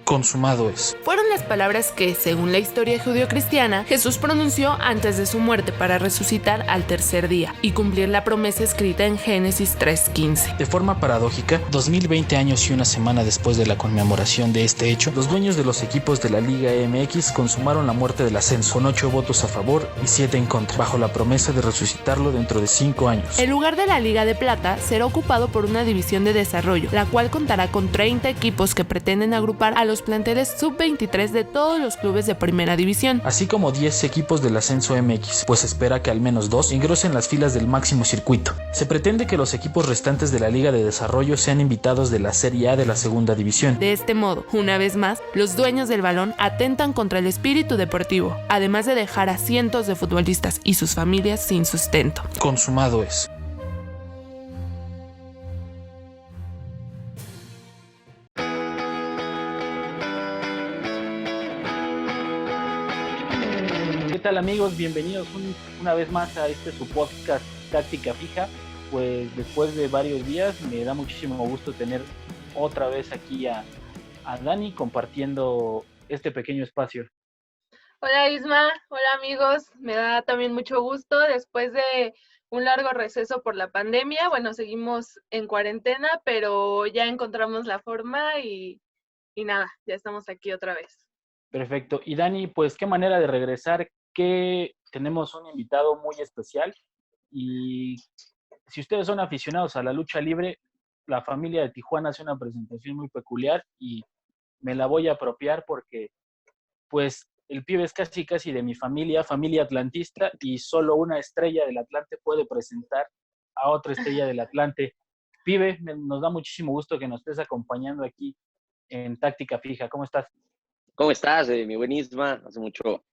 Consumado es. Fueron las palabras que, según la historia judeocristiana, Jesús pronunció antes de su muerte para resucitar al tercer día y cumplir la promesa escrita en Génesis 3:15. De forma paradójica, 2020 años y una semana después de la conmemoración de este hecho, los dueños de los equipos de la Liga MX consumaron la muerte del ascenso, con 8 votos a favor y 7 en contra, bajo la promesa de resucitarlo dentro de 5 años. El lugar de la Liga de Plata será ocupado por una división de desarrollo, la cual contará con 30 equipos que pretenden agrupar a los planteles sub-23 de todos los clubes de primera división, así como 10 equipos del ascenso MX, pues espera que al menos 2 ingresen las filas del máximo circuito. Se pretende que los equipos restantes de la Liga de Desarrollo sean invitados de la Serie A de la segunda división. De este modo, una vez más, los dueños del balón atentan contra el espíritu deportivo, además de dejar a cientos de futbolistas y sus familias sin sustento. Consumado es. ¿Qué tal, amigos? Bienvenidos una vez más a su podcast Táctica Fija. Pues después de varios días me da muchísimo gusto tener otra vez aquí a Dani compartiendo este pequeño espacio. Hola Isma, hola amigos, me da también mucho gusto después de un largo receso por la pandemia. Bueno, seguimos en cuarentena, pero ya encontramos la forma y nada, ya estamos aquí otra vez. Perfecto. Y Dani, pues qué manera de regresar, que tenemos un invitado muy especial y si ustedes son aficionados a la lucha libre, la familia de Tijuana hace una presentación muy peculiar y me la voy a apropiar porque pues el pibe es casi de mi familia atlantista, y solo una estrella del Atlante puede presentar a otra estrella del Atlante. Pibe, nos da muchísimo gusto que nos estés acompañando aquí en Táctica Fija. ¿Cómo estás? ¿Cómo estás, mi buen Isma? Hace mucho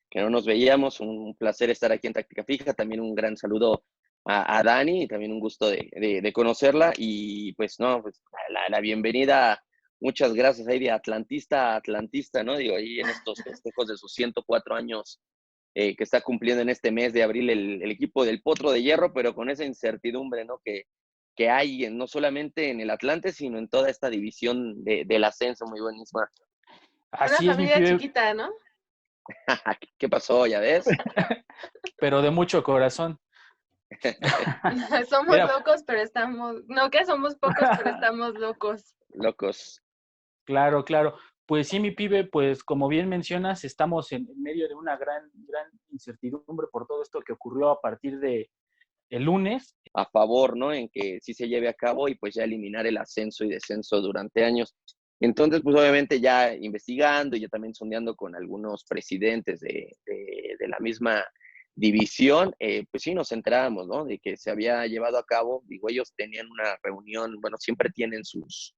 que no nos veíamos. Un placer estar aquí en Táctica Fija. También un gran saludo a Dani, y también un gusto de conocerla. Y pues, no, pues la bienvenida. Muchas gracias ahí de atlantista a atlantista, ¿no? Digo, ahí en estos festejos de sus 104 años que está cumpliendo en este mes de abril el equipo del Potro de Hierro, pero con esa incertidumbre, ¿no? Que hay no solamente en el Atlante, sino en toda esta división del ascenso. Muy buen Isma. Así Una es, mi familia pibe. chiquita, ¿no? ¿Qué pasó? ¿Ya ves? Pero de mucho corazón. Somos Mira, locos, pero estamos... No, que somos pocos, pero estamos locos. Locos. Claro. Pues sí, mi pibe, pues como bien mencionas, estamos en medio de una gran incertidumbre por todo esto que ocurrió a partir de el lunes. A favor, ¿no? En que sí se lleve a cabo y pues ya eliminar el ascenso y descenso durante años. Entonces, pues obviamente ya investigando y ya también sondeando con algunos presidentes de la misma división, pues sí nos enterábamos, ¿no? De que se había llevado a cabo, digo, ellos tenían una reunión, bueno, siempre tienen sus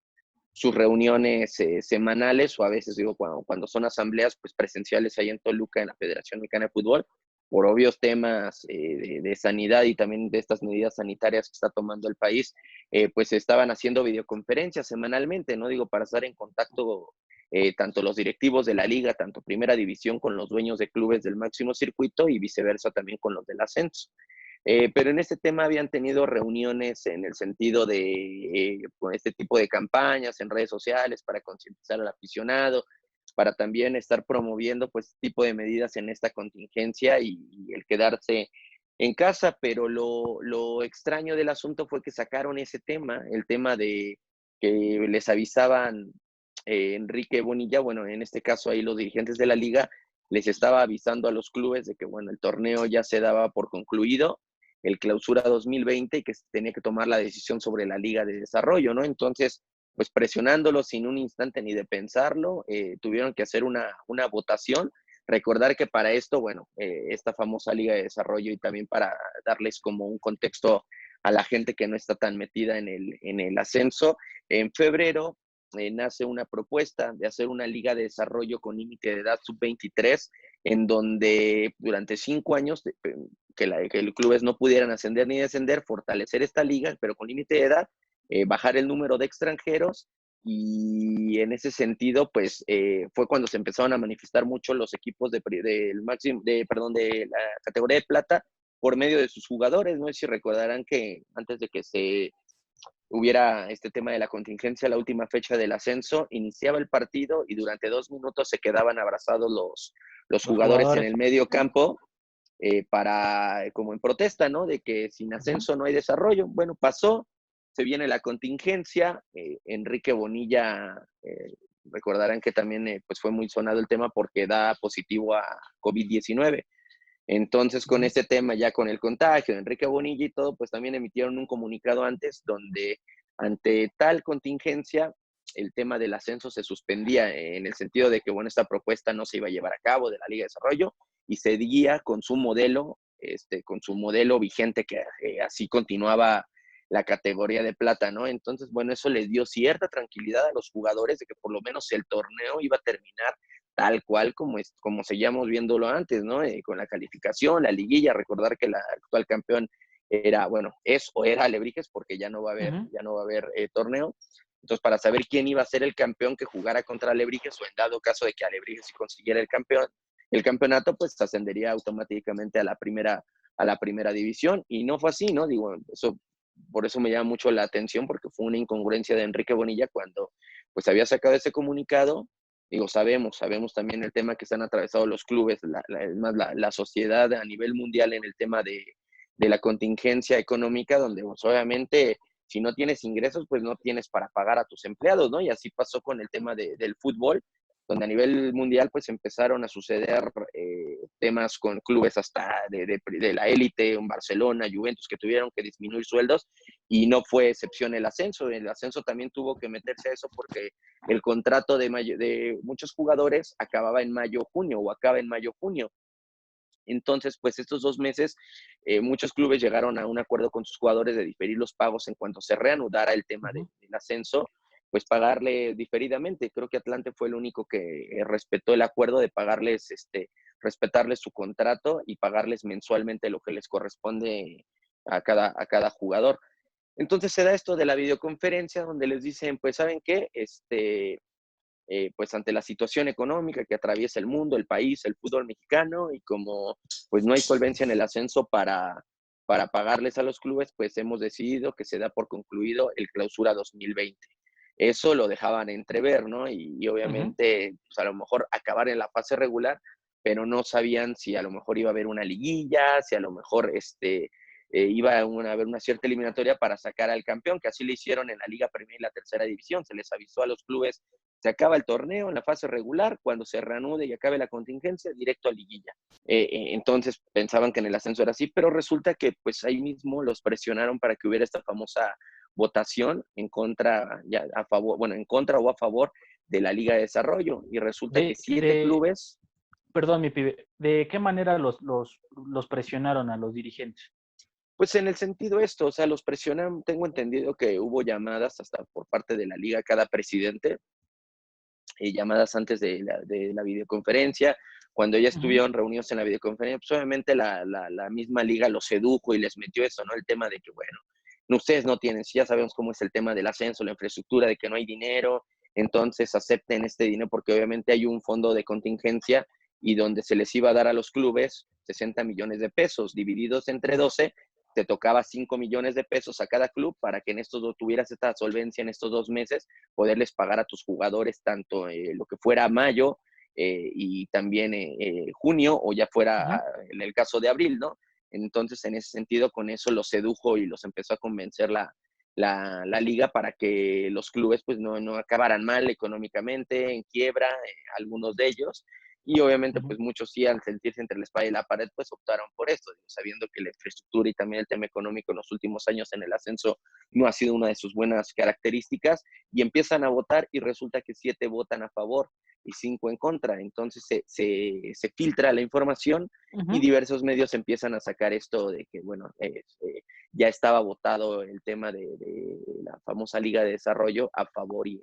reuniones semanales, o a veces, digo, cuando son asambleas pues presenciales ahí en Toluca, en la Federación Mexicana de Fútbol, por obvios temas de sanidad y también de estas medidas sanitarias que está tomando el país, pues estaban haciendo videoconferencias semanalmente, ¿no? Digo, para estar en contacto tanto los directivos de la liga, tanto Primera División, con los dueños de clubes del máximo circuito y viceversa también con los del ascenso. Pero en este tema habían tenido reuniones en el sentido de con este tipo de campañas en redes sociales para concientizar al aficionado, para también estar promoviendo pues este tipo de medidas en esta contingencia y el quedarse en casa. Pero lo extraño del asunto fue que sacaron ese tema, el tema de que les avisaban Enrique Bonilla, bueno, en este caso ahí los dirigentes de la liga, les estaba avisando a los clubes de que, bueno, el torneo ya se daba por concluido, el Clausura 2020, y que se tenía que tomar la decisión sobre la Liga de Desarrollo, ¿no? Entonces, pues presionándolos sin un instante ni de pensarlo, tuvieron que hacer una votación. Recordar que para esto, bueno, esta famosa Liga de Desarrollo, y también para darles como un contexto a la gente que no está tan metida en el ascenso, en febrero nace una propuesta de hacer una Liga de Desarrollo con límite de edad sub-23, en donde durante 5 años que los clubes no pudieran ascender ni descender, fortalecer esta liga, pero con límite de edad, bajar el número de extranjeros, y en ese sentido, pues fue cuando se empezaron a manifestar mucho los equipos de la categoría de plata por medio de sus jugadores. No sé si recordarán que antes de que se hubiera este tema de la contingencia, la última fecha del ascenso, iniciaba el partido y durante 2 minutos se quedaban abrazados los Los jugadores en jugadores. el medio campo como en protesta, ¿no? De que sin Ujú. ascenso no hay desarrollo. Bueno, pasó, se viene la contingencia, Enrique Bonilla, recordarán que también pues fue muy sonado el tema porque da positivo a COVID-19. Entonces, con Ujú. este tema, ya con el contagio de Enrique Bonilla y todo, pues también emitieron un comunicado antes donde ante tal contingencia, el tema del ascenso se suspendía en el sentido de que, bueno, esta propuesta no se iba a llevar a cabo de la Liga de Desarrollo y seguía con su modelo vigente que así continuaba la categoría de plata, ¿no? Entonces, bueno, eso les dio cierta tranquilidad a los jugadores de que por lo menos el torneo iba a terminar tal cual como seguíamos viéndolo antes, ¿no? Con la calificación, la liguilla, recordar que el actual campeón era, bueno, era Alebrijes porque ya no va a haber, Ujú. ya no va a haber torneo. Entonces, para saber quién iba a ser el campeón que jugara contra Alebrijes o en dado caso de que Alebrijes sí consiguiera el campeonato, pues ascendería automáticamente a la primera división. Y no fue así, ¿no? Digo, por eso me llama mucho la atención porque fue una incongruencia de Enrique Bonilla cuando pues había sacado ese comunicado. Digo, sabemos también el tema que están atravesados los clubes, la sociedad a nivel mundial en el tema de la contingencia económica, donde pues, obviamente si no tienes ingresos, pues no tienes para pagar a tus empleados, ¿no? Y así pasó con el tema del fútbol, donde a nivel mundial pues empezaron a suceder temas con clubes hasta de la élite, en Barcelona, Juventus, que tuvieron que disminuir sueldos y no fue excepción el ascenso también tuvo que meterse a eso porque el contrato de muchos jugadores acababa en mayo-junio o acaba en mayo-junio. Entonces, pues estos 2 meses, muchos clubes llegaron a un acuerdo con sus jugadores de diferir los pagos en cuanto se reanudara el tema Ujú. del ascenso, pues pagarle diferidamente. Creo que Atlante fue el único que respetó el acuerdo de pagarles, respetarles su contrato y pagarles mensualmente lo que les corresponde a cada jugador. Entonces se da esto de la videoconferencia donde les dicen, pues, ¿saben qué? Pues ante la situación económica que atraviesa el mundo, el país, el fútbol mexicano, y como pues no hay solvencia en el ascenso para pagarles a los clubes, pues hemos decidido que se da por concluido el clausura 2020. Eso lo dejaban entrever, ¿no? Y Ujú. obviamente, pues a lo mejor acabar en la fase regular, pero no sabían si a lo mejor iba a haber una liguilla, si a lo mejor iba a haber una cierta eliminatoria para sacar al campeón, que así le hicieron en la Liga Premier y la Tercera División. Se les avisó a los clubes, se acaba el torneo en la fase regular, cuando se reanude y acabe la contingencia, directo a liguilla. Entonces pensaban que en el ascenso era así, pero resulta que pues ahí mismo los presionaron para que hubiera esta famosa votación en contra, ya a favor, bueno, en contra o a favor de la Liga de Desarrollo. Y resulta que De, 7 de, clubes, perdón, mi pibe, ¿de qué manera los presionaron a los dirigentes? pues en el sentido esto, o sea, los presionan, tengo entendido que hubo llamadas hasta por parte de la liga a cada presidente, llamadas antes de la videoconferencia, cuando ya Ujú. estuvieron reunidos en la videoconferencia, pues obviamente la misma liga los sedujo y les metió eso, ¿no? El tema de que, bueno, ustedes no tienen, si ya sabemos cómo es el tema del ascenso, la infraestructura, de que no hay dinero, entonces acepten este dinero porque obviamente hay un fondo de contingencia y donde se les iba a dar a los clubes 60 millones de pesos divididos entre 12, te tocaba 5 millones de pesos a cada club para que en estos dos tuvieras esta solvencia en estos 2 meses, poderles pagar a tus jugadores tanto lo que fuera mayo y también junio o ya fuera Ujú. en el caso de abril, ¿no? Entonces, en ese sentido, con eso los sedujo y los empezó a convencer la liga para que los clubes pues no acabaran mal económicamente, en quiebra, algunos de ellos. Y obviamente, Ujú. pues muchos sí, al sentirse entre la espada y la pared, pues optaron por esto, sabiendo que la infraestructura y también el tema económico en los últimos años en el ascenso no ha sido una de sus buenas características, y empiezan a votar y resulta que 7 votan a favor y 5 en contra. Entonces se filtra la información y Ujú. diversos medios empiezan a sacar esto de que, bueno, ya estaba votado el tema de la famosa Liga de Desarrollo a favor y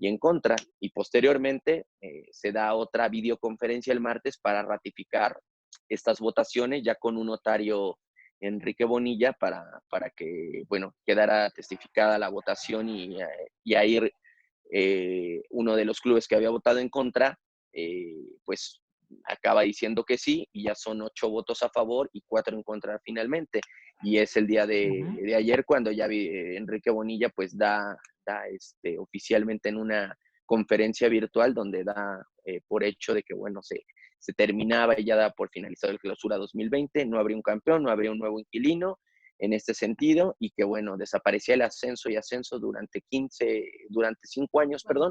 en contra. Y posteriormente se da otra videoconferencia el martes para ratificar estas votaciones ya con un notario, Enrique Bonilla, para que, bueno, quedara testificada la votación y ahí uno de los clubes que había votado en contra, pues acaba diciendo que sí y ya son 8 votos a favor y 4 en contra finalmente. y es el día Ujú. de ayer cuando ya Enrique Bonilla pues da oficialmente en una conferencia virtual donde da por hecho de que, bueno, se terminaba y ya da por finalizado el clausura 2020, no habría un campeón, no habría un nuevo inquilino en este sentido, y que, bueno, desaparecía el ascenso y ascenso durante 5 años, perdón,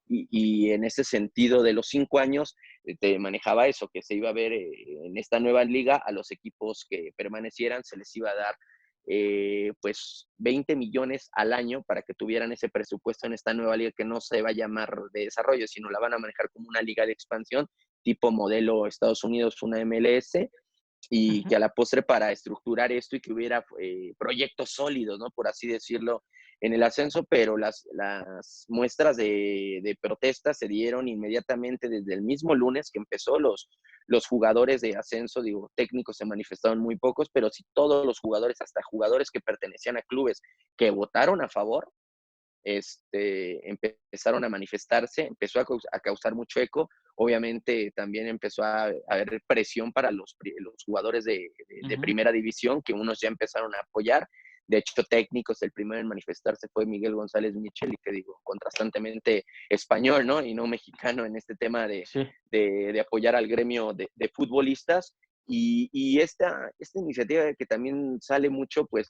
y en ese sentido de los 5 años te manejaba eso, que se iba a ver en esta nueva liga a los equipos que permanecieran, se les iba a dar pues 20 millones al año para que tuvieran ese presupuesto en esta nueva liga que no se va a llamar de desarrollo, sino la van a manejar como una liga de expansión, tipo modelo Estados Unidos, una MLS, y Ujú. que a la postre para estructurar esto y que hubiera proyectos sólidos, ¿no? Por así decirlo, en el ascenso, pero las muestras de protesta se dieron inmediatamente desde el mismo lunes que empezó. Los jugadores de ascenso, digo, técnicos se manifestaron muy pocos, pero sí todos los jugadores, hasta jugadores que pertenecían a clubes que votaron a favor, empezaron a manifestarse, empezó a causar mucho eco. Obviamente también empezó a haber presión para los jugadores de Ujú. primera división, que unos ya empezaron a apoyar. De hecho, técnicos, el primero en manifestarse fue Miguel González Michel, y que digo, contrastantemente español, ¿no? Y no mexicano en este tema Sí. de apoyar al gremio de futbolistas. Y esta iniciativa que también sale mucho, pues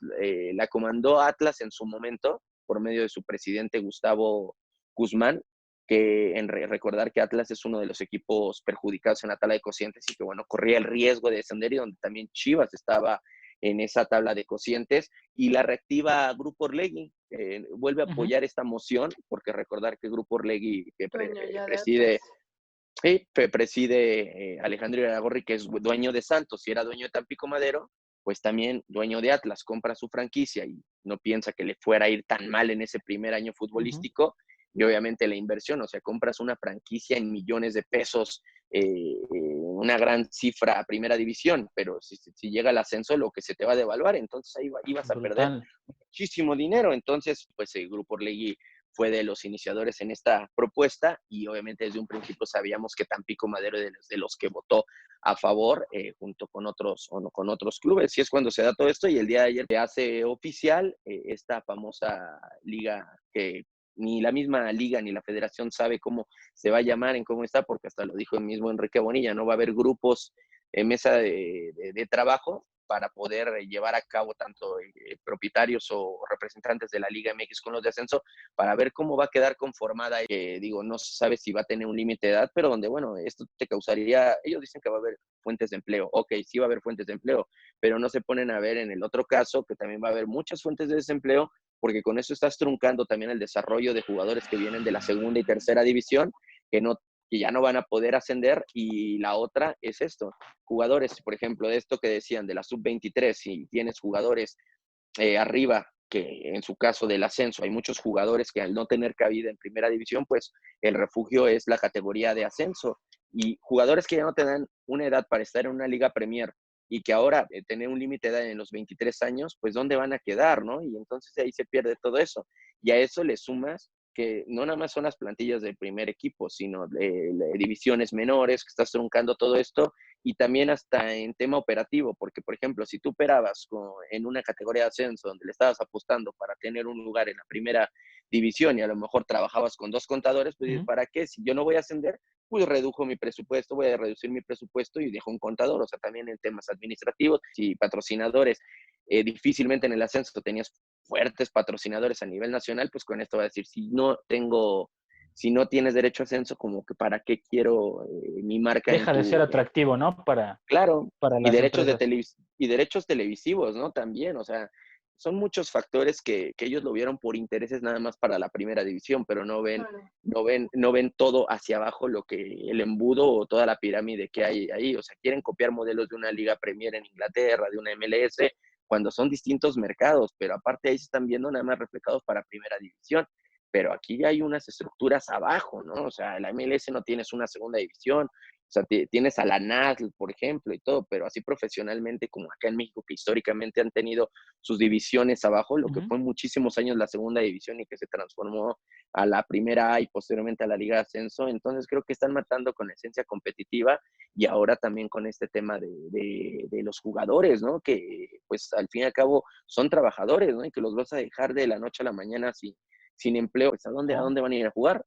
la comandó Atlas en su momento, por medio de su presidente Gustavo Guzmán, que recordar que Atlas es uno de los equipos perjudicados en la tabla de cocientes y que, bueno, corría el riesgo de descender, y donde también Chivas estaba en esa tabla de cocientes, y la reactiva Grupo Orlegui, vuelve a Ujú. apoyar esta moción, porque recordar que Grupo Orlegui, que Dueño ya de preside, Atlas. sí, Alejandro Iraragorri, que es dueño de Santos y era dueño de Tampico Madero, pues también dueño de Atlas, compra su franquicia y no piensa que le fuera a ir tan mal en ese primer año Ujú. futbolístico. Y obviamente la inversión, o sea, compras una franquicia en millones de pesos, una gran cifra a primera división, pero si llega el ascenso, lo que se te va a devaluar, entonces ahí ibas a perder Brutal. muchísimo dinero. Entonces, pues el Grupo Orlegui fue de los iniciadores en esta propuesta, y obviamente desde un principio sabíamos que Tampico Madero es de los que votó a favor, junto con otros clubes. Y es cuando se da todo esto, y el día de ayer se hace oficial esta famosa liga, que ni la misma liga ni la federación sabe cómo se va a llamar, en cómo está, porque hasta lo dijo el mismo Enrique Bonilla, no va a haber grupos en mesa de trabajo para poder llevar a cabo tanto propietarios o representantes de la Liga MX con los de ascenso, para ver cómo va a quedar conformada. Digo, no se sabe si va a tener un límite de edad, pero donde, bueno, esto te causaría, ellos dicen que va a haber fuentes de empleo. Ok, sí va a haber fuentes de empleo, pero no se ponen a ver en el otro caso que también va a haber muchas fuentes de desempleo, porque con eso estás truncando también el desarrollo de jugadores que vienen de la segunda y tercera división, que no que ya no van a poder ascender. Y la otra es esto, jugadores, por ejemplo, de esto que decían de la sub-23, si tienes jugadores arriba, que en su caso del ascenso hay muchos jugadores que al no tener cabida en primera división, pues el refugio es la categoría de ascenso, y jugadores que ya no te dan una edad para estar en una liga Premier, y que ahora tener un límite de edad en los 23 años, pues ¿dónde van a quedar, no? Y entonces ahí se pierde todo eso, y a eso le sumas que no nada más son las plantillas del primer equipo, sino de divisiones menores, que estás truncando todo esto, y también hasta en tema operativo, porque, por ejemplo, si tú operabas en una categoría de ascenso donde le estabas apostando para tener un lugar en la primera división, y a lo mejor trabajabas con 2 contadores, pues dices, Ujú. ¿para qué? Si yo no voy a ascender, pues redujo mi presupuesto, voy a reducir mi presupuesto y dejo un contador. O sea, también en temas administrativos y patrocinadores, difícilmente en el ascenso tenías fuertes patrocinadores a nivel nacional, pues con esto va a decir, si no tienes derecho a ascenso, como que para qué quiero mi marca en Deja de ser tu, atractivo, ¿no? claro, Para y las empresas. y derechos televisivos, ¿no? También, o sea, son muchos factores que ellos lo vieron por intereses nada más para la primera división, pero Claro. no ven todo hacia abajo, lo que el embudo o toda la pirámide que hay ahí. O sea, quieren copiar modelos de una Liga Premier en Inglaterra, de una MLS, cuando son distintos mercados, pero aparte ahí se están viendo nada más reflejados para primera división. Pero aquí hay unas estructuras abajo, ¿no? O sea, la MLS no tienes una segunda división, O sea, tienes a la NASL, por ejemplo, y todo, pero así profesionalmente como acá en México, que históricamente han tenido sus divisiones abajo, lo que Ujú. fue muchísimos años la segunda división y que se transformó a la primera A y posteriormente a la Liga de Ascenso. Entonces creo que están matando con esencia competitiva y ahora también con este tema de los jugadores, ¿no? Que pues al fin y al cabo son trabajadores, ¿no? Y que los vas a dejar de la noche a la mañana sin empleo, pues a ¿No? dónde van a ir a jugar?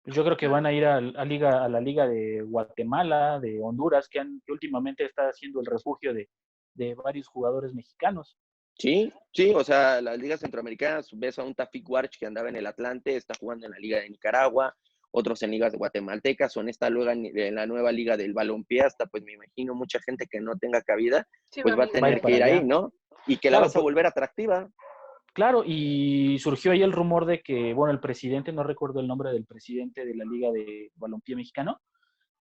Pues yo creo que van Claro. a ir a la liga de Guatemala, de Honduras, que últimamente está siendo el refugio de varios jugadores mexicanos. Sí, sí, o sea, las ligas centroamericanas, ves a un Tafik Warch que andaba en el Atlante, está jugando en la Liga de Nicaragua, otros en ligas guatemaltecas, o en esta luego en la nueva liga del balompié, hasta pues me imagino mucha gente que no tenga cabida, Sí, pues va a Va a tener ir que para ir ahí, allá. ¿no? Y que la Claro, vas a volver atractiva. claro, y surgió ahí el rumor de que, bueno, el presidente, no recuerdo el nombre del presidente de la Liga de Balompié Mexicano,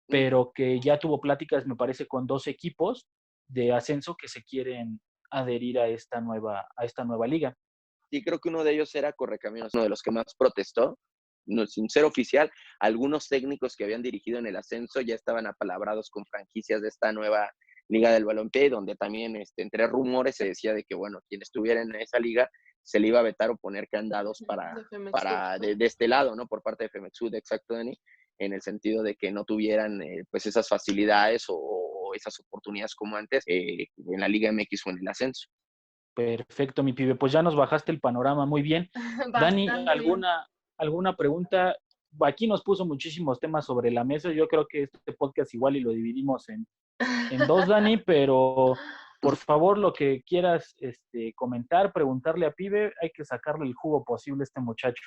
Mm. pero que ya tuvo pláticas, me parece, con 2 equipos de ascenso que se quieren adherir a esta nueva liga. Sí, creo que uno de ellos era Correcaminos, uno de los que más protestó, no, sin ser oficial. Algunos técnicos que habían dirigido en el ascenso ya estaban apalabrados con franquicias de esta nueva Liga del Balompié, donde también entre rumores se decía de que, bueno, quien estuviera en esa liga se le iba a vetar o poner candados de Femex Food, ¿no? de este lado, ¿no? Por parte de Femexud, exacto, Dani, en el sentido de que no tuvieran pues esas facilidades o esas oportunidades como antes en la Liga MX o en el ascenso. Perfecto, mi pibe. Pues ya nos bajaste el panorama muy bien. Dani, Bastante bien. ¿alguna pregunta? Aquí nos puso muchísimos temas sobre la mesa. Yo creo que este podcast igual y lo dividimos en dos, Dani, pero por favor, lo que quieras comentar, preguntarle a pibe, hay que sacarle el jugo posible a este muchacho.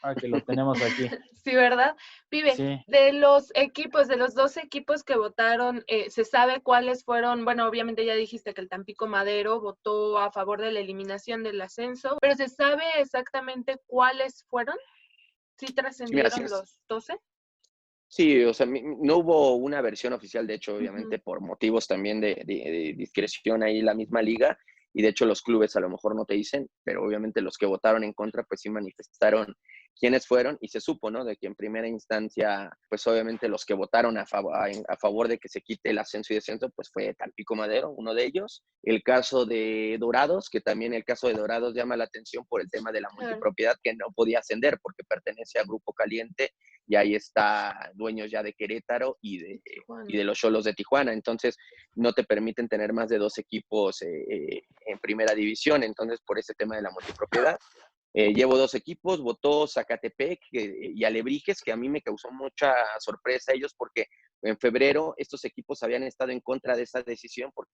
Ahora que lo tenemos aquí. Sí, ¿verdad? Pibe, Sí. de los equipos, de los 2 equipos que votaron, ¿se sabe cuáles fueron? Bueno, obviamente ya dijiste que el Tampico Madero votó a favor de la eliminación del ascenso, pero ¿se sabe exactamente cuáles fueron? ¿Sí Sí, mira, sí, trascendieron los 12? sí, o sea, no hubo una versión oficial, de hecho, Ujú, obviamente por motivos también de discreción ahí la misma liga, y de hecho los clubes a lo mejor no te dicen, pero obviamente los que votaron en contra, pues sí manifestaron quiénes fueron, y se supo, ¿no? De que en primera instancia, pues obviamente los que votaron a favor de que se quite el ascenso y descenso, pues fue Tampico Madero, uno de ellos. El caso de Dorados, que también el caso de Dorados llama la atención por el tema de la claro, multipropiedad, que no podía ascender porque pertenece a Grupo Caliente y ahí está dueños ya de Querétaro y Tijuana. de los Xolos de Tijuana. Entonces, no te permiten tener más de 2 equipos en primera división. Entonces, por ese tema de la multipropiedad, llevo 2 equipos, votó Zacatepec y Alebrijes, que a mí me causó mucha sorpresa ellos porque en febrero estos equipos habían estado en contra de esa decisión porque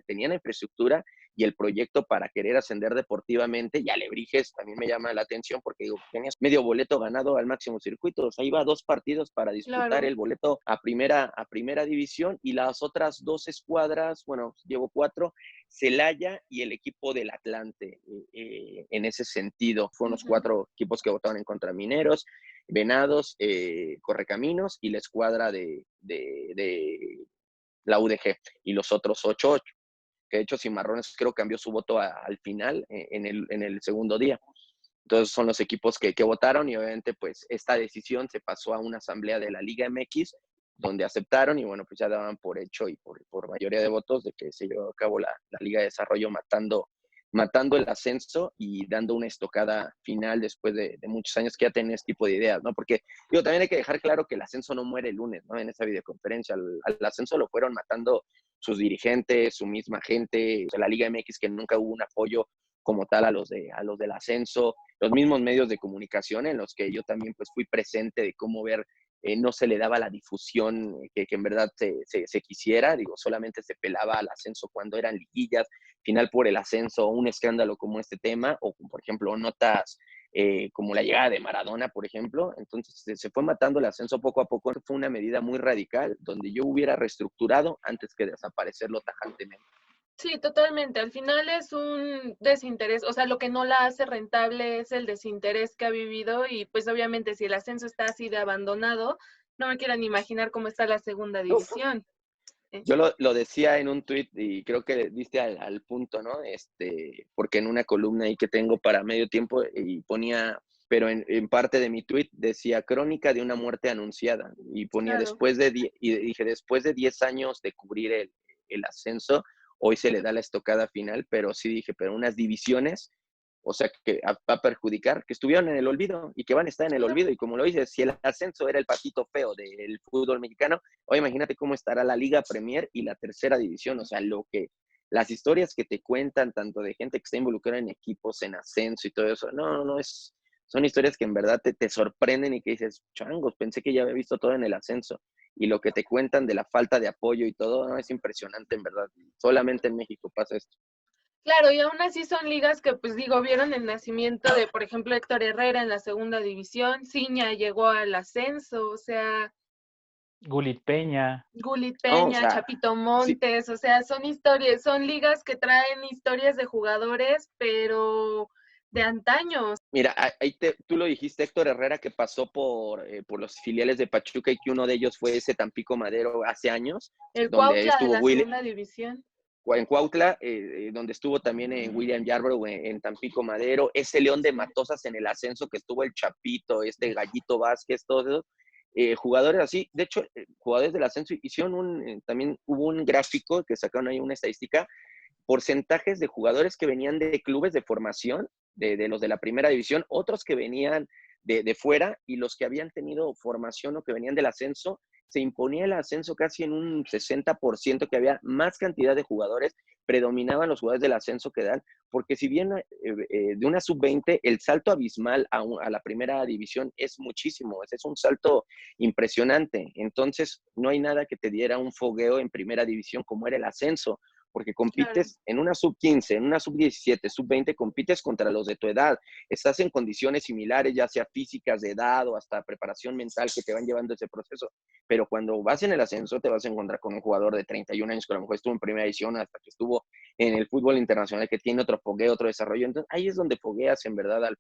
tenían infraestructura y el proyecto para querer ascender deportivamente, y Alebrijes también me llama la atención porque digo, tenías medio boleto ganado al máximo circuito, o sea, iba a 2 partidos para disputar Claro. el boleto a primera división, y las otras 2 escuadras, bueno, llevo 4, Celaya y el equipo del Atlante. En ese sentido, fueron los Ujú. 4 equipos que votaron en contra: Mineros, Venados, Correcaminos y la escuadra de la UDG, y los otros 8, que de hecho Cimarrones creo cambió su voto al final, en el segundo día. Entonces son los equipos que votaron, y obviamente pues esta decisión se pasó a una asamblea de la Liga MX donde aceptaron, y bueno, pues ya daban por hecho y por mayoría de votos de que se llevó a cabo la Liga de Desarrollo matando el ascenso y dando una estocada final después de muchos años que ya tienen este tipo de ideas, ¿no? Porque digo, también hay que dejar claro que el ascenso no muere el lunes, ¿no? En esa videoconferencia al ascenso lo fueron matando sus dirigentes, su misma gente, o sea, la Liga MX, que nunca hubo un apoyo como tal a los del ascenso, los mismos medios de comunicación en los que yo también pues fui presente de cómo ver no se le daba la difusión que en verdad se quisiera, digo, solamente se pelaba al ascenso cuando eran liguillas, final por el ascenso, un escándalo como este tema, o por ejemplo notas como la llegada de Maradona, por ejemplo. Entonces se fue matando el ascenso poco a poco. Fue una medida muy radical donde yo hubiera reestructurado antes que desaparecerlo tajantemente. Sí, totalmente. Al final es un desinterés, o sea, lo que no la hace rentable es el desinterés que ha vivido y pues obviamente si el ascenso está así de abandonado, no me quieran imaginar cómo está la segunda Uf. división. Yo lo decía en un tuit y creo que diste al punto, ¿no? Porque en una columna ahí que tengo para medio tiempo y ponía pero en parte de mi tweet decía crónica de una muerte anunciada y ponía Claro. y dije, después de 10 años de cubrir el ascenso, hoy se le da la estocada final, pero sí dije, pero unas divisiones, o sea, que va a perjudicar, que estuvieron en el olvido y que van a estar en el Claro. olvido. Y como lo dices, si el ascenso era el patito feo del fútbol mexicano, hoy imagínate cómo estará la Liga Premier y la tercera división, o sea, las historias que te cuentan, tanto de gente que está involucrada en equipos, en ascenso y todo eso, no, son historias que en verdad te sorprenden y que dices, changos, pensé que ya había visto todo en el ascenso. Y lo que te cuentan de la falta de apoyo y todo, no, es impresionante en verdad. Solamente en México pasa esto. Claro, y aún así son ligas que, pues digo, vieron el nacimiento de, por ejemplo, Héctor Herrera en la segunda división, Ciña llegó al ascenso, o sea, Gulit Peña. Gulit No, o Peña, sea, Chapito sí, Montes, o sea, son historias, son ligas que traen historias de jugadores, pero de antaño. mira, tú lo dijiste, Héctor Herrera, que pasó por los filiales de Pachuca y que uno de ellos fue ese Tampico Madero hace años, El donde Cuautla de estuvo la segunda división. En Cuautla, donde estuvo también en William Yarbrough, en Tampico Madero, ese León de Matosas en el ascenso que estuvo el Chapito, este Gallito Vázquez, todos esos jugadores así. De hecho, jugadores del ascenso hicieron también hubo un gráfico que sacaron ahí una estadística, porcentajes de jugadores que venían de clubes de formación, de los de la primera división, otros que venían de fuera y los que habían tenido formación o que venían del ascenso, se imponía el ascenso casi en un 60%, que había más cantidad de jugadores, predominaban los jugadores del ascenso que dan, porque si bien de una sub-20 el salto abismal a la primera división es muchísimo, es un salto impresionante, entonces no hay nada que te diera un fogueo en primera división como era el ascenso, porque Claro, compites en una sub-15, en una sub-17, sub-20, compites contra los de tu edad, estás en condiciones similares, ya sea físicas, de edad o hasta preparación mental que te van llevando ese proceso, pero cuando vas en el ascenso te vas a encontrar con un jugador de 31 años que a lo mejor estuvo en primera división hasta que estuvo en el fútbol internacional, que tiene otro fogueo, otro desarrollo, entonces ahí es donde fogueas en verdad al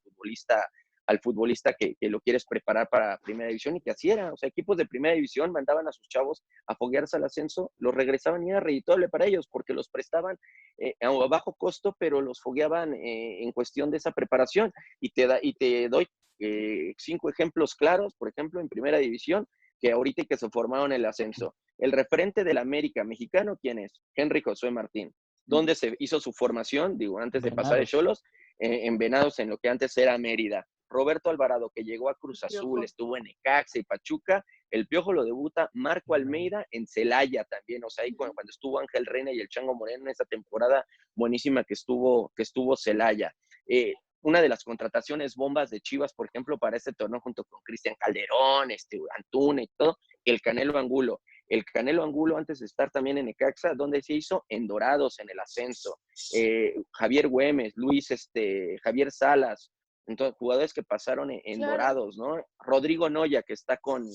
futbolista que lo quieres preparar para primera división y que así era, o sea, equipos de primera división mandaban a sus chavos a foguearse al ascenso, los regresaban y era redituable para ellos porque los prestaban a bajo costo, pero los fogueaban en cuestión de esa preparación y te doy 5 ejemplos claros, por ejemplo, en primera división, que ahorita que se formaron el ascenso. El referente del América mexicano, ¿quién es? Henry Josué Martín. ¿Dónde se hizo su formación? Digo, antes de pasar de Venados. Xolos, en Venados, en lo que antes era Mérida. Roberto Alvarado, que llegó a Cruz Azul, Piojo. estuvo en Necaxa y Pachuca, el Piojo lo debuta. Marco Almeida en Celaya también, o sea, ahí cuando estuvo Ángel Reina y el Chango Moreno en esa temporada buenísima que estuvo Celaya. Una de las contrataciones bombas de Chivas, por ejemplo, para este torneo, junto con Cristian Calderón, Antuna y todo, el Canelo Angulo. El Canelo Angulo, antes de estar también en Necaxa, donde se hizo en Dorados, en el ascenso. Javier Güemes, Javier Salas, entonces, jugadores que pasaron en Claro. Dorados, ¿no? Rodrigo Noya, que está con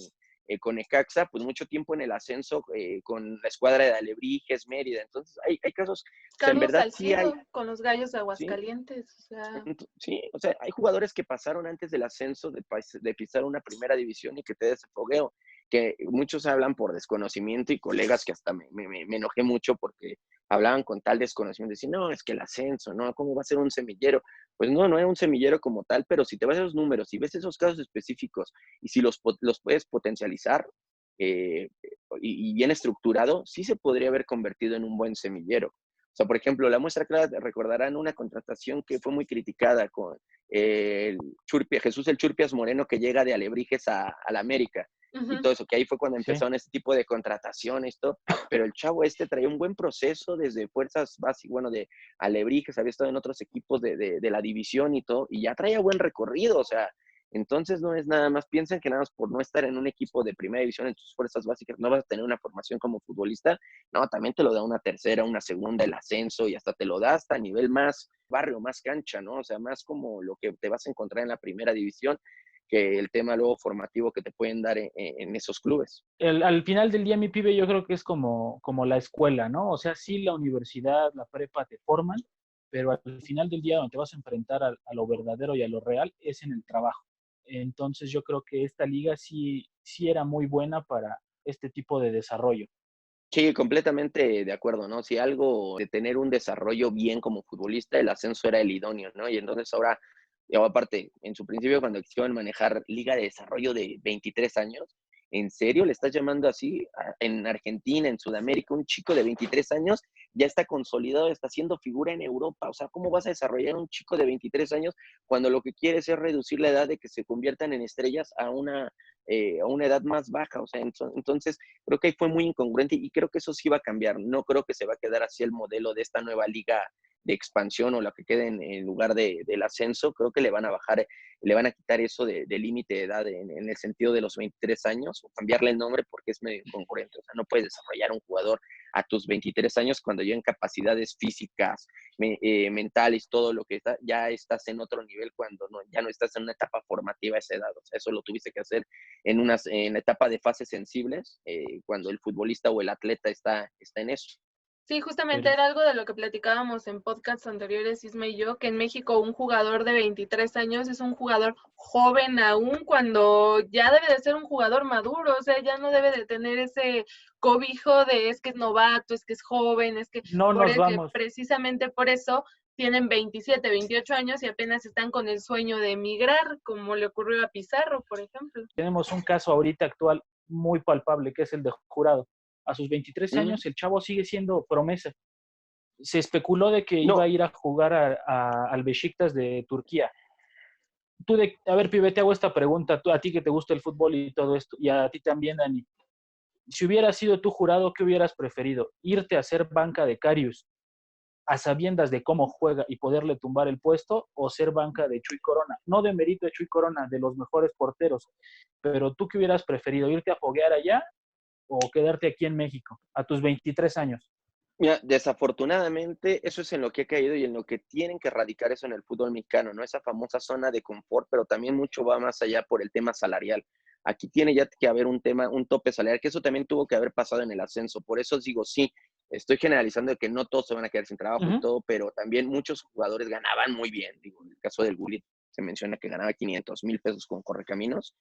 Necaxa, pues mucho tiempo en el ascenso con la escuadra de Alebrijes, Mérida. Entonces, hay casos, o sea, en Carlos verdad sí hay, Salcido con los Gallos de sí, Aguascalientes, o sea, sí, o sea, hay jugadores que pasaron antes del ascenso de pisar una primera división y que te des ese fogueo, que muchos hablan por desconocimiento y colegas que hasta me enojé mucho porque hablaban con tal desconocimiento, decían, no, es que el ascenso, ¿no? ¿Cómo va a ser un semillero? Pues no es un semillero como tal, pero si te vas a los números, si ves esos casos específicos y si los puedes potencializar eh, y bien estructurado, sí se podría haber convertido en un buen semillero. O sea, por ejemplo, la muestra clara, recordarán una contratación que fue muy criticada con Jesús el Churpias Moreno, que llega de Alebrijes a la América y ujú, todo eso, que ahí fue cuando Sí. empezaron este tipo de contrataciones, todo, pero el chavo traía un buen proceso desde fuerzas básicas, bueno, de Alebrijes, había estado en otros equipos de la división y todo, y ya traía buen recorrido, o sea, entonces no es nada más, piensan que nada más por no estar en un equipo de primera división en tus fuerzas básicas no vas a tener una formación como futbolista, no, también te lo da una tercera, una segunda, el ascenso y hasta te lo da hasta a nivel más barrio, más cancha, ¿no? O sea, más como lo que te vas a encontrar en la primera división que el tema luego formativo que te pueden dar en esos clubes. Al final del día, mi pibe, yo creo que es como la escuela, ¿no? O sea, sí, la universidad, la prepa te forman, pero al final del día donde te vas a enfrentar a lo verdadero y a lo real es en el trabajo. Entonces yo creo que esta liga sí era muy buena para este tipo de desarrollo. Sí, completamente de acuerdo, ¿no? Si algo de tener un desarrollo bien como futbolista, el ascenso era el idóneo, ¿no? Y entonces ahora Y aparte, en su principio, cuando quisieron manejar Liga de Desarrollo de 23 años, ¿en serio le estás llamando así? En Argentina, en Sudamérica, un chico de 23 años ya está consolidado, está haciendo figura en Europa. O sea, ¿cómo vas a desarrollar un chico de 23 años cuando lo que quieres es reducir la edad de que se conviertan en estrellas a una edad más baja? O sea, entonces creo que ahí fue muy incongruente y creo que eso sí va a cambiar. No creo que se va a quedar así el modelo de esta nueva liga de expansión o la que quede en lugar del ascenso. Creo que le van a bajar, le van a quitar eso de límite de edad en el sentido de los 23 años o cambiarle el nombre porque es medio incongruente. O sea, no puedes desarrollar un jugador a tus 23 años cuando ya en capacidades físicas, mentales, todo lo que está, ya estás en otro nivel cuando no, ya no estás en una etapa formativa a esa edad. O sea, eso lo tuviste que hacer en la etapa de fases sensibles, cuando el futbolista o el atleta está en eso. Sí, justamente Pero era algo de lo que platicábamos en podcasts anteriores, Isma y yo, que en México un jugador de 23 años es un jugador joven aún cuando ya debe de ser un jugador maduro, o sea, ya no debe de tener ese cobijo de es que es novato, es que es joven, es que no nos vamos. precisamente por eso tienen 27, 28 años y apenas están con el sueño de emigrar, como le ocurrió a Pizarro, por ejemplo. Tenemos un caso ahorita actual muy palpable, que es el de Jurado. A sus 23 Mm, años, el chavo sigue siendo promesa. Se especuló de que iba No, a ir a jugar al Beşiktaş de Turquía. A ver, pibe, te hago esta pregunta, a ti que te gusta el fútbol y todo esto, y a ti también, Dani. Si hubieras sido tú jurado, ¿qué hubieras preferido? ¿Irte a hacer banca de Karius a sabiendas de cómo juega y poderle tumbar el puesto, o ser banca de Chuy Corona? No de mérito de Chuy Corona, de los mejores porteros, pero ¿tú qué hubieras preferido? ¿Irte a foguear allá o quedarte aquí en México a tus 23 años? mira, desafortunadamente eso es en lo que he caído y en lo que tienen que erradicar eso en el fútbol mexicano, ¿no? Esa famosa zona de confort, pero también mucho va más allá por el tema salarial. Aquí tiene ya que haber un tema, un tope salarial, que eso también tuvo que haber pasado en el ascenso. Por eso os digo, sí, estoy generalizando de que no todos se van a quedar sin trabajo y todo, pero también muchos jugadores ganaban muy bien. Digo, en el caso del Gullit se menciona que ganaba 500,000 pesos con Correcaminos.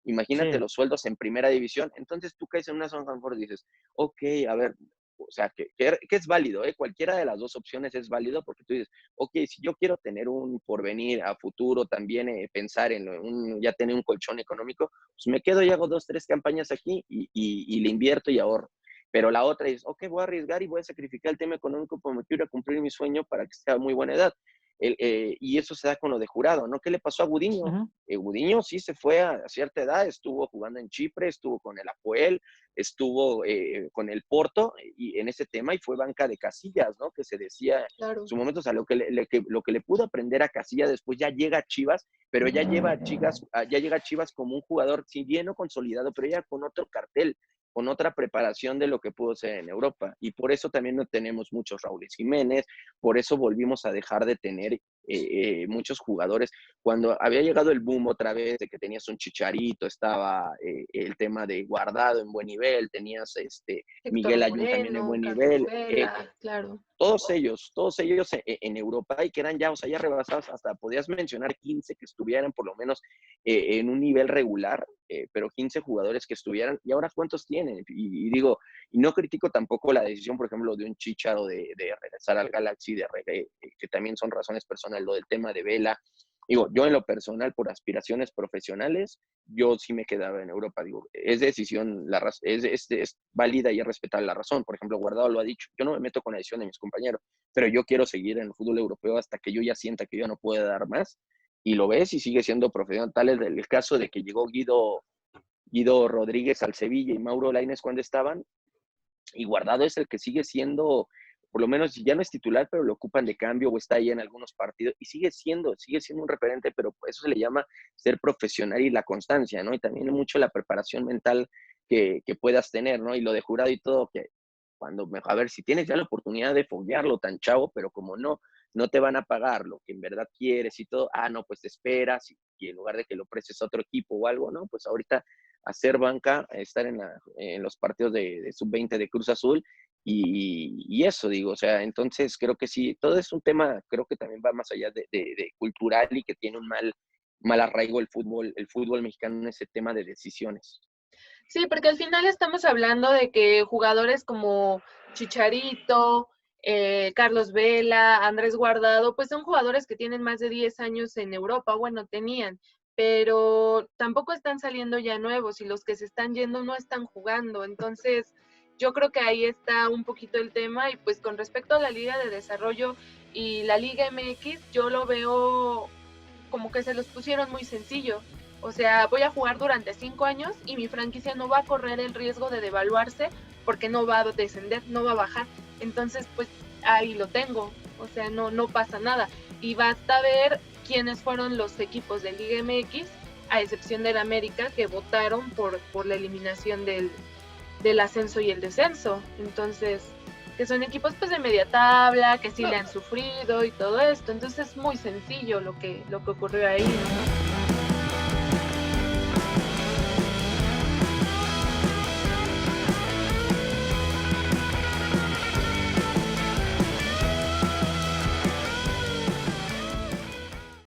Imagínate Sí, los sueldos en primera división. Entonces tú caes en una zona de confort y dices, ok, a ver, o sea, que es válido, ¿eh? Cualquiera de las dos opciones es válido porque tú dices, ok, si yo quiero tener un porvenir a futuro, también pensar en ya tener un colchón económico, pues me quedo y hago 2, 3 campañas aquí y le invierto y ahorro. Pero la otra es, ok, voy a arriesgar y voy a sacrificar el tema económico porque me quiero cumplir mi sueño para que sea a muy buena edad. Y eso se da con lo de Jurado, ¿no? ¿Qué le pasó a Gudiño? uh-huh. Gudiño sí se fue a cierta edad, estuvo jugando en Chipre, estuvo con el Apoel, estuvo con el Porto y en ese tema y fue banca de Casillas, ¿no? Que se decía en Claro. su momento, o sea, lo que le pudo aprender a Casillas después ya llega a Chivas, pero ya llega a Chivas como un jugador, si bien no consolidado, pero ya con otro cartel, con otra preparación de lo que pudo ser en Europa. Y por eso también no tenemos muchos Raúl Jiménez, por eso volvimos a dejar de tener muchos jugadores. Cuando había llegado el boom otra vez de que tenías un Chicharito, estaba el tema de Guardado en buen nivel, tenías Héctor Miguel Ayun también en Moreno, buen Carlos nivel, Vela, claro. todos ellos en Europa y que eran ya, o sea, ya rebasados, hasta podías mencionar 15 que estuvieran por lo menos en un nivel regular, pero 15 jugadores que estuvieran, ¿y ahora cuántos tienen? Y digo, y no critico tampoco la decisión, por ejemplo, de un Chicharo de regresar al Galaxy, que también son razones personales, lo del tema de Vela. Digo, yo en lo personal, por aspiraciones profesionales, yo sí me quedaba en Europa. Digo, es decisión, es válida y es respetable la razón. Por ejemplo, Guardado lo ha dicho, yo no me meto con la decisión de mis compañeros, pero yo quiero seguir en el fútbol europeo hasta que yo ya sienta que yo no puedo dar más. Y lo ves y sigue siendo profesional. Tal es el caso de que llegó Guido Rodríguez al Sevilla y Mauro Lainez cuando estaban, y Guardado es el que sigue siendo, por lo menos ya no es titular, pero lo ocupan de cambio o está ahí en algunos partidos y sigue siendo un referente, pero eso se le llama ser profesional y la constancia, ¿no? Y también mucho la preparación mental que puedas tener, ¿no? Y lo de Jurado y todo, que a ver, si tienes ya la oportunidad de foguearlo tan chavo, pero como no te van a pagar lo que en verdad quieres y todo, no, pues te esperas y en lugar de que lo prestes a otro equipo o algo, ¿no? Pues ahorita hacer banca, estar en los partidos de sub-20 de Cruz Azul y eso digo, o sea, entonces creo que sí, todo es un tema, creo que también va más allá de cultural y que tiene un mal arraigo el fútbol mexicano en ese tema de decisiones. Sí, porque al final estamos hablando de que jugadores como Chicharito, Carlos Vela, Andrés Guardado, pues son jugadores que tienen más de 10 años en Europa, bueno, tenían, pero tampoco están saliendo ya nuevos y los que se están yendo no están jugando. Entonces, yo creo que ahí está un poquito el tema. Y pues con respecto a la Liga de Desarrollo y la Liga MX, yo lo veo como que se los pusieron muy sencillo. O sea, voy a jugar durante 5 años y mi franquicia no va a correr el riesgo de devaluarse porque no va a descender, no va a bajar. Entonces, pues ahí lo tengo. O sea, no pasa nada. Y basta ver quiénes fueron los equipos de Liga MX, a excepción del América, que votaron por la eliminación del ascenso y el descenso. Entonces, que son equipos pues de media tabla, que sí le han sufrido y todo esto. Entonces es muy sencillo lo que ocurrió ahí, ¿no?